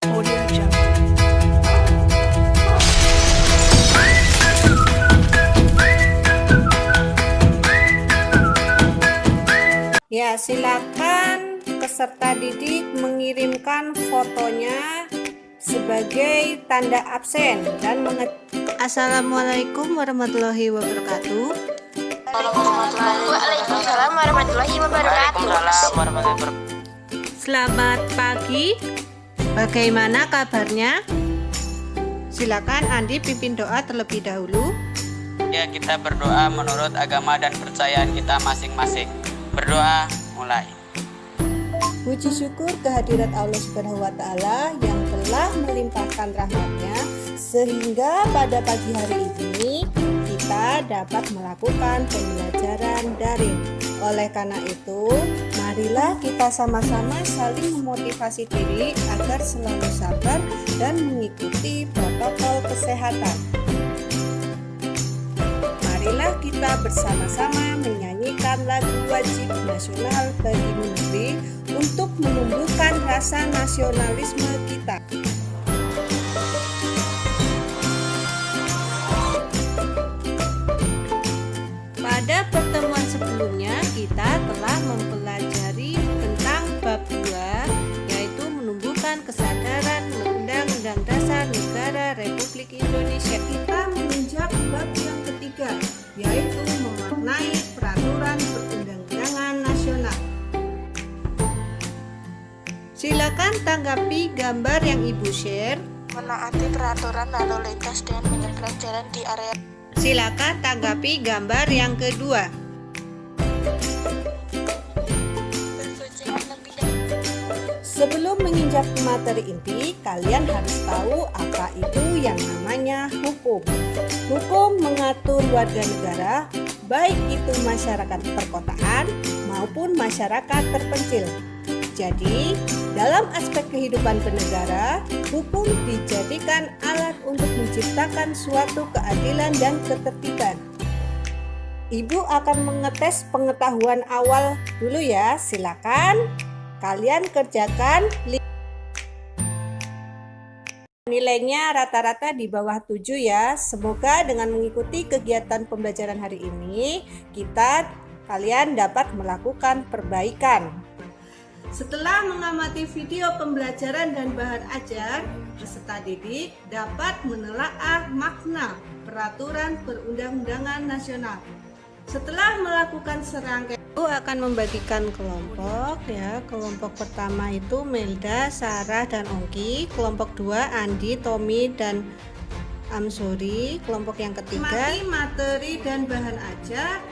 Audio Jungle. Ya, silakan peserta didik mengirimkan fotonya sebagai tanda absen dan Assalamualaikum warahmatullahi wabarakatuh. Waalaikumsalam warahmatullahi wabarakatuh. Selamat pagi. Bagaimana kabarnya? Silakan Andi pimpin doa terlebih dahulu. Ya, kita berdoa menurut agama dan kepercayaan kita masing-masing. Berdoa mulai. Puji syukur kehadirat Allah Subhanahu wa Ta'ala yang telah melimpahkan rahmatnya sehingga pada pagi hari ini kita dapat melakukan pembelajaran daring. Oleh karena itu, marilah kita sama-sama saling memotivasi diri agar selalu sabar dan mengikuti protokol kesehatan. Marilah kita bersama-sama menyanyikan lagu wajib nasional bagi negeri untuk menumbuhkan rasa nasionalisme kita. Pada pertemuan sebelumnya kita telah mempelajari tentang bab 2, yaitu menumbuhkan kesadaran Undang-Undang Dasar Negara Republik Indonesia. Kita menginjak bab yang ketiga, yaitu memaknai peraturan perundang-undangan nasional. Silakan tanggapi gambar yang Ibu share. Menaati peraturan lalu lintas dan menyeberang jalan di area. Silakan tanggapi gambar yang kedua. Berboncengan lebih dahulu. Sebelum menginjak materi inti, kalian harus tahu apa itu yang namanya hukum. Hukum mengatur warga negara, baik itu masyarakat perkotaan maupun masyarakat terpencil. Jadi, dalam aspek kehidupan bernegara, hukum dijadikan alat untuk menciptakan suatu keadilan dan ketertiban. Ibu akan mengetes pengetahuan awal dulu ya, silakan kalian kerjakan. Nilainya rata-rata di bawah 7 ya. Semoga dengan mengikuti kegiatan pembelajaran hari ini, kalian dapat melakukan perbaikan. Setelah mengamati video pembelajaran dan bahan ajar, peserta didik dapat menelaah makna peraturan perundang-undangan nasional. Setelah melakukan serangkaian, Ibu akan membagikan kelompok ya. Kelompok pertama itu Melda, Sarah, dan Ongki. Kelompok 2 Andi, Tommy, dan Amsuri. Kelompok yang ketiga materi dan bahan ajar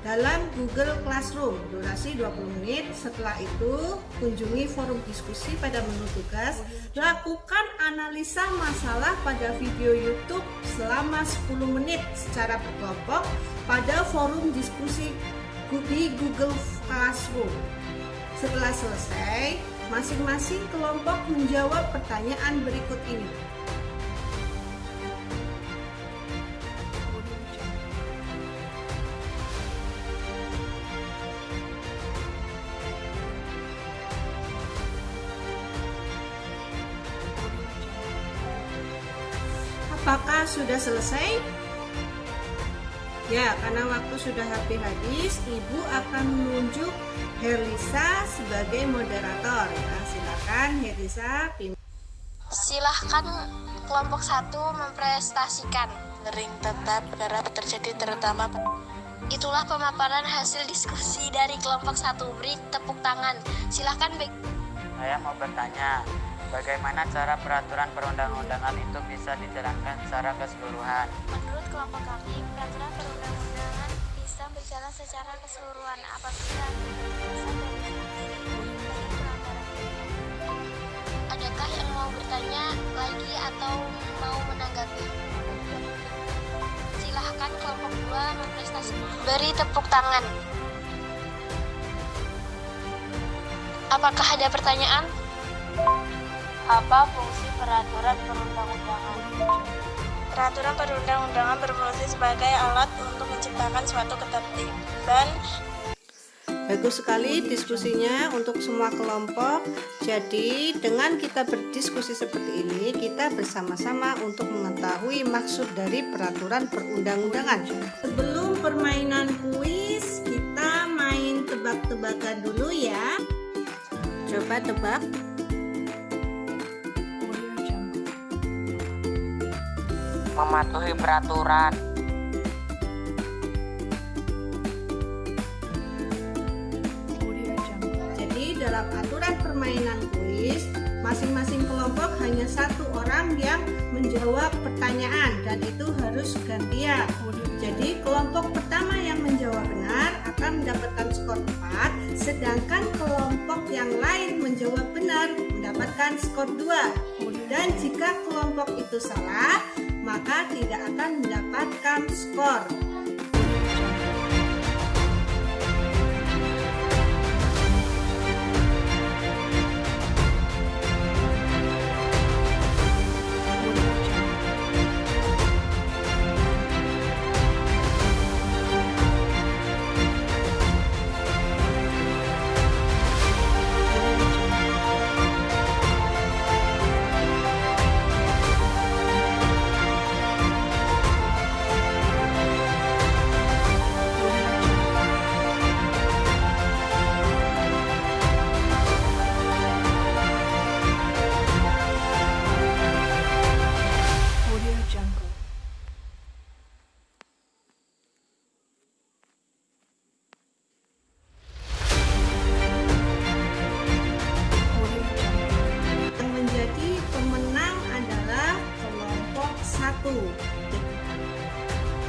dalam Google Classroom, durasi 20 menit. Setelah itu, kunjungi forum diskusi pada menu tugas. Lakukan analisa masalah pada video YouTube selama 10 menit secara berkelompok pada forum diskusi di Google Classroom. Setelah selesai, masing-masing kelompok menjawab pertanyaan berikut ini. Apakah sudah selesai? Ya, karena waktu sudah hampir habis, Ibu akan menunjuk Herlisa sebagai moderator ya. Silakan Herlisa. Silahkan kelompok 1 mempresentasikan. Sering tetap kerap terjadi terutama. Itulah pemaparan hasil diskusi dari kelompok 1. Beri tepuk tangan. Silahkan. Saya mau bertanya, bagaimana cara peraturan perundang-undangan itu bisa dijalankan secara keseluruhan? Menurut kelompok kami, peraturan perundang-undangan bisa berjalan secara keseluruhan apabila Adakah yang mau bertanya lagi atau mau menanggapi? Silahkan kelompok 2 mempresentasikan. Beri tepuk tangan. Apakah ada pertanyaan? Apa fungsi peraturan perundang-undangan? Peraturan perundang-undangan berfungsi sebagai alat untuk menciptakan suatu ketertiban Bagus sekali diskusinya untuk semua kelompok. Jadi dengan kita berdiskusi seperti ini, kita bersama-sama untuk mengetahui maksud dari peraturan perundang-undangan. Sebelum permainan kuis, kita main tebak-tebakan dulu ya. Coba tebak. Mematuhi peraturan. Dalam aturan permainan kuis, masing-masing kelompok hanya satu orang yang menjawab pertanyaan dan itu harus gantian. Jadi kelompok pertama yang menjawab benar akan mendapatkan skor 4, sedangkan kelompok yang lain menjawab benar mendapatkan skor 2. Dan jika kelompok itu salah, maka tidak akan mendapatkan skor.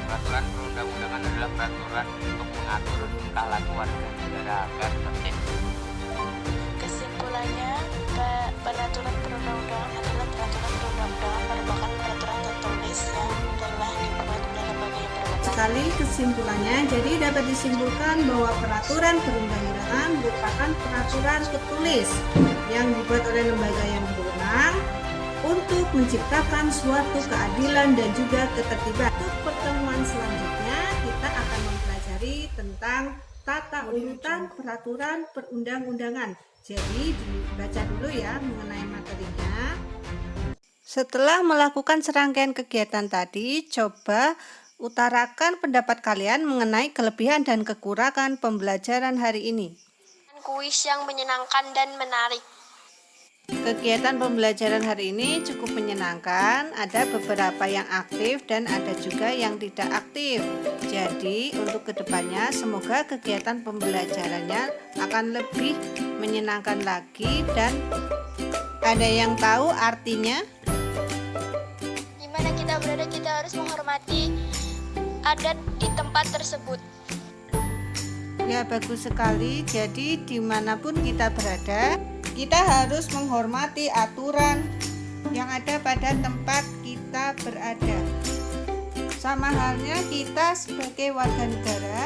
Peraturan perundang-undangan adalah peraturan untuk mengatur tingkah laku warga negara agar tertib. Kesimpulannya, peraturan perundang-undangan adalah peraturan perundang-undangan merupakan peraturan tertulis yang telah dibuat oleh lembaga yang berwenang. Sekali kesimpulannya, jadi dapat disimpulkan bahwa peraturan perundang-undangan merupakan peraturan tertulis yang dibuat oleh lembaga yang berwenang untuk menciptakan suatu keadilan dan juga ketertiban. Untuk pertemuan selanjutnya kita akan mempelajari tentang tata urutan peraturan perundang-undangan. Jadi dibaca dulu ya mengenai materinya. Setelah melakukan serangkaian kegiatan tadi, coba utarakan pendapat kalian mengenai kelebihan dan kekurangan pembelajaran hari ini. Kuis yang menyenangkan dan menarik. Kegiatan pembelajaran hari ini cukup menyenangkan, ada beberapa yang aktif dan ada juga yang tidak aktif. Jadi untuk kedepannya semoga kegiatan pembelajarannya akan lebih menyenangkan lagi. Dan ada yang tahu artinya? Dimana kita berada, kita harus menghormati adat di tempat tersebut. Ya, bagus sekali. Jadi dimanapun kita berada, kita harus menghormati aturan yang ada pada tempat kita berada. Sama halnya kita sebagai warga negara.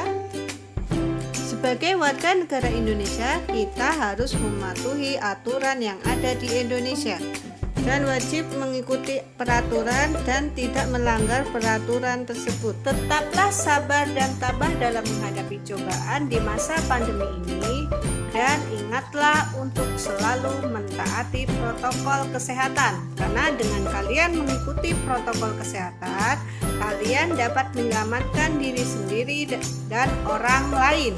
Sebagai warga negara Indonesia, kita harus mematuhi aturan yang ada di Indonesia dan wajib mengikuti peraturan dan tidak melanggar peraturan tersebut. Tetaplah sabar dan tabah dalam menghadapi cobaan di masa pandemi ini, dan ingatlah untuk selalu mentaati protokol kesehatan, karena dengan kalian mengikuti protokol kesehatan, kalian dapat menyelamatkan diri sendiri dan orang lain.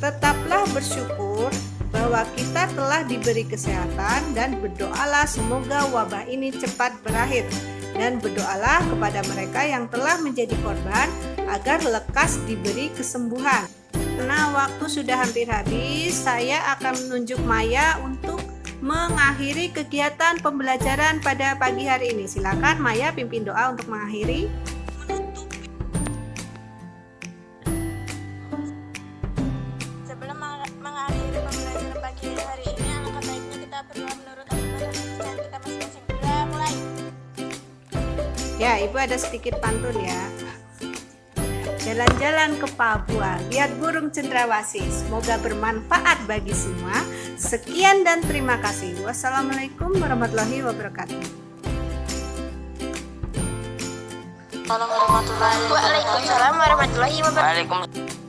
Tetaplah bersyukur bahwa kita telah diberi kesehatan dan berdoalah semoga wabah ini cepat berakhir, dan berdoalah kepada mereka yang telah menjadi korban agar lekas diberi kesembuhan. Karena waktu sudah hampir habis, saya akan menunjuk Maya untuk mengakhiri kegiatan pembelajaran pada pagi hari ini. Silakan Maya pimpin doa untuk mengakhiri. Sebelum mengakhiri pembelajaran pagi hari ini, alangkah baiknya kita berdoa menurut agama dan kita masing-masing. Mulai. Ya, Ibu ada sedikit pantun ya. Jalan-jalan ke Papua, lihat burung cendrawasih. Semoga bermanfaat bagi semua. Sekian dan terima kasih. Wassalamualaikum warahmatullahi wabarakatuh. Waalaikumsalam warahmatullahi wabarakatuh. Waalaikumsalam.